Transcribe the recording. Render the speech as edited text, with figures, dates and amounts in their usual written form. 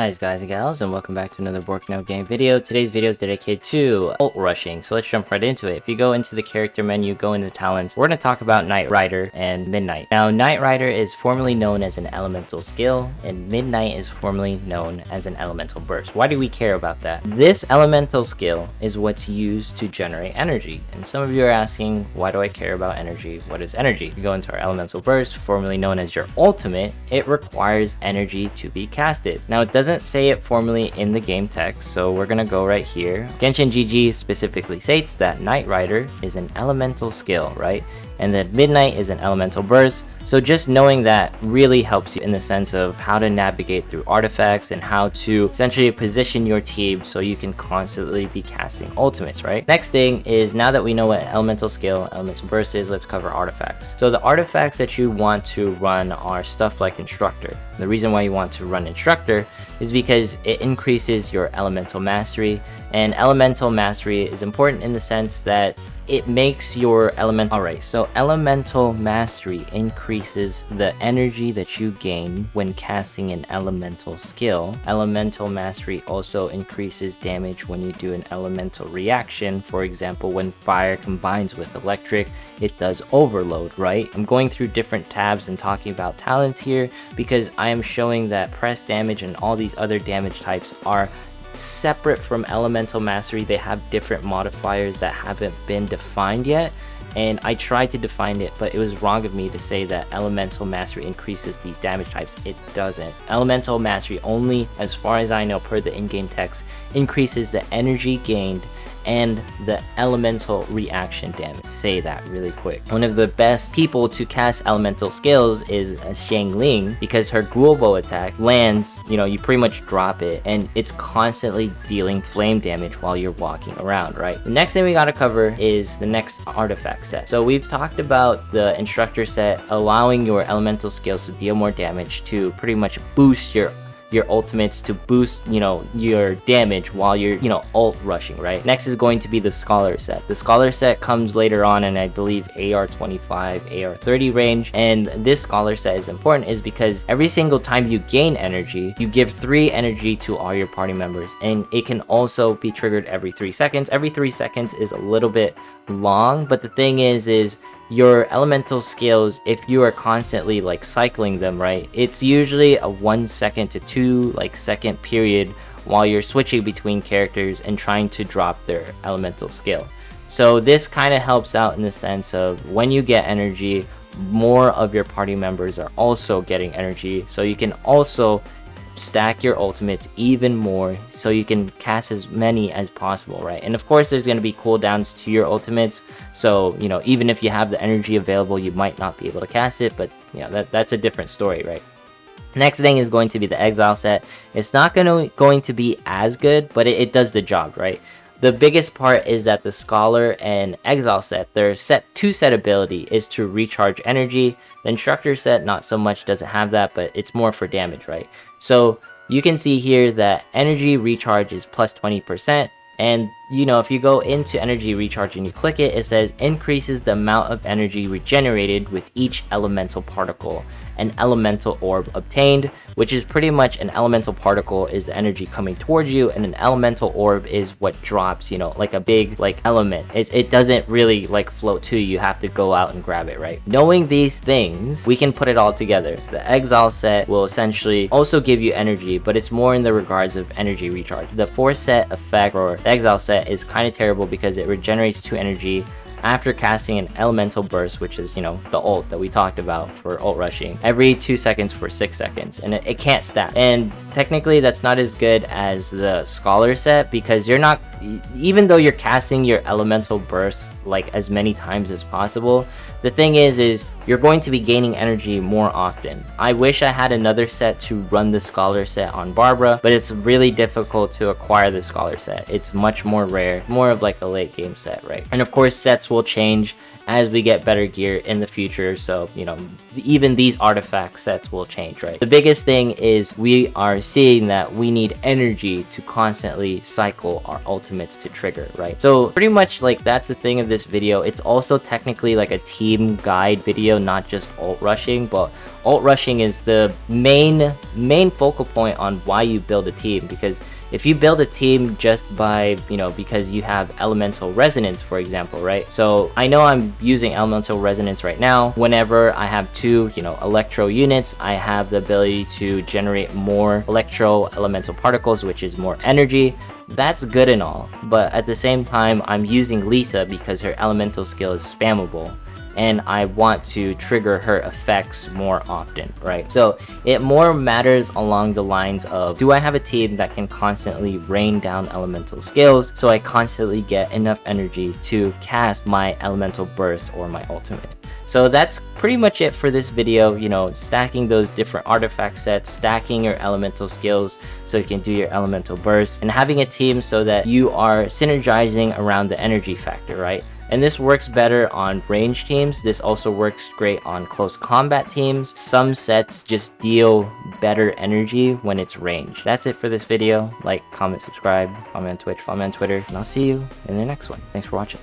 Hi guys and gals, and welcome back to another Work game video. Today's video is dedicated to ult rushing, so let's jump right into it. If you go into the character menu, go into talents, we're going to talk about Night Rider and Midnight. Now, Night Rider is formerly known as an elemental skill, and Midnight is formerly known as an elemental burst. Why do we care about that? This elemental skill is what's used to generate energy, and some of you are asking, why do I care about energy? What is energy? If you go into our elemental burst, formerly known as your ultimate, it requires energy to be casted. Now, it doesn't say it formally in the game text, so we're gonna go right here. Genshin GG specifically states that Night Rider is an elemental skill, right? And that Midnight is an elemental burst. So just knowing that really helps you in the sense of how to navigate through artifacts and how to essentially position your team so you can constantly be casting ultimates, right? Next thing is, now that we know what elemental skill, elemental burst is, let's cover artifacts. So the artifacts that you want to run are stuff like Instructor. The reason why you want to run Instructor is because it increases your elemental mastery, and elemental mastery is important in the sense that it makes your elemental... Alright, so elemental mastery increases the energy that you gain when casting an elemental skill. Elemental mastery also increases damage when you do an elemental reaction. For example, when fire combines with electric, it does overload, right? I'm going through different tabs and talking about talents here because I am showing that press damage and all these other damage types are separate from elemental mastery. They have different modifiers that haven't been defined yet, and I tried to define it, but it was wrong of me to say that elemental mastery increases these damage types. It doesn't. Elemental mastery only, as far as I know per the in-game text, increases the energy gained and the elemental reaction damage. Say that really quick. One of the best people to cast elemental skills is Xiangling, because her global attack lands, you pretty much drop it, and it's constantly dealing flame damage while you're walking around, right? The next thing we gotta cover is the next artifact set. So we've talked about the Instructor set allowing your elemental skills to deal more damage, to pretty much boost your ultimates, to boost your damage while you're ult rushing, right? Next is going to be the Scholar set. The Scholar set comes later on in, I believe, AR 25 AR 30 range, and this Scholar set is important is because every single time you gain energy, you give 3 energy to all your party members, and it can also be triggered every 3 seconds. Every 3 seconds is a little bit long, but the thing is your elemental skills, if you are constantly cycling them, right, it's usually a 1 second to 2 second period while you're switching between characters and trying to drop their elemental skill. So this kind of helps out in the sense of when you get energy, more of your party members are also getting energy, so you can also stack your ultimates even more so you can cast as many as possible, right? And of course there's going to be cooldowns to your ultimates, so even if you have the energy available, you might not be able to cast it, but that's a different story, right? Next thing is going to be the Exile set. It's not going to be as good, but it does the job, right? The biggest part is that the Scholar and Exile set, their two set ability is to recharge energy. The Instructor set, not so much, doesn't have that, but it's more for damage, right? So you can see here that energy recharge is plus 20%. And if you go into energy recharge and you click it, it says increases the amount of energy regenerated with each elemental particle. An elemental orb obtained, which is pretty much an elemental particle is the energy coming towards you, and an elemental orb is what drops, like a big element. It doesn't really float to you. You have to go out and grab it, right? Knowing these things, we can put it all together. The Exile set will essentially also give you energy, but it's more in the regards of energy recharge. The 4 set effect or the Exile set is kind of terrible because it regenerates 2 energy after casting an elemental burst, which is the ult that we talked about for ult rushing, every 2 seconds for 6 seconds, and it can't stack. And technically that's not as good as the Scholar set, because you're not, even though you're casting your elemental burst as many times as possible, the thing is you're going to be gaining energy more often. I wish I had another set to run the Scholar set on Barbara, but it's really difficult to acquire the Scholar set. It's much more rare, more of a late game set, right? And of course sets will change as we get better gear in the future. So, you know, even these artifact sets will change, right? The biggest thing is we are seeing that we need energy to constantly cycle our ultimates to trigger, right? So pretty much like that's the thing of this video. It's also technically like a team guide video, not just ult rushing, but ult rushing is the main focal point on why you build a team. Because if you build a team just by, you know, because you have elemental resonance, for example, right? So I know I'm using elemental resonance right now. Whenever I have two, you know, electro units, I have the ability to generate more electro elemental particles, which is more energy. That's good and all, but at the same time, I'm using Lisa because her elemental skill is spammable, and I want to trigger her effects more often, right? So it more matters along the lines of, do I have a team that can constantly rain down elemental skills so I constantly get enough energy to cast my elemental burst or my ultimate? So that's pretty much it for this video, you know, stacking those different artifact sets, stacking your elemental skills so you can do your elemental burst, and having a team so that you are synergizing around the energy factor, right? And this works better on range teams. This also works great on close combat teams. Some sets just deal better energy when it's range. That's it for this video. Like, comment, subscribe, follow me on Twitch, follow me on Twitter, and I'll see you in the next one. Thanks for watching.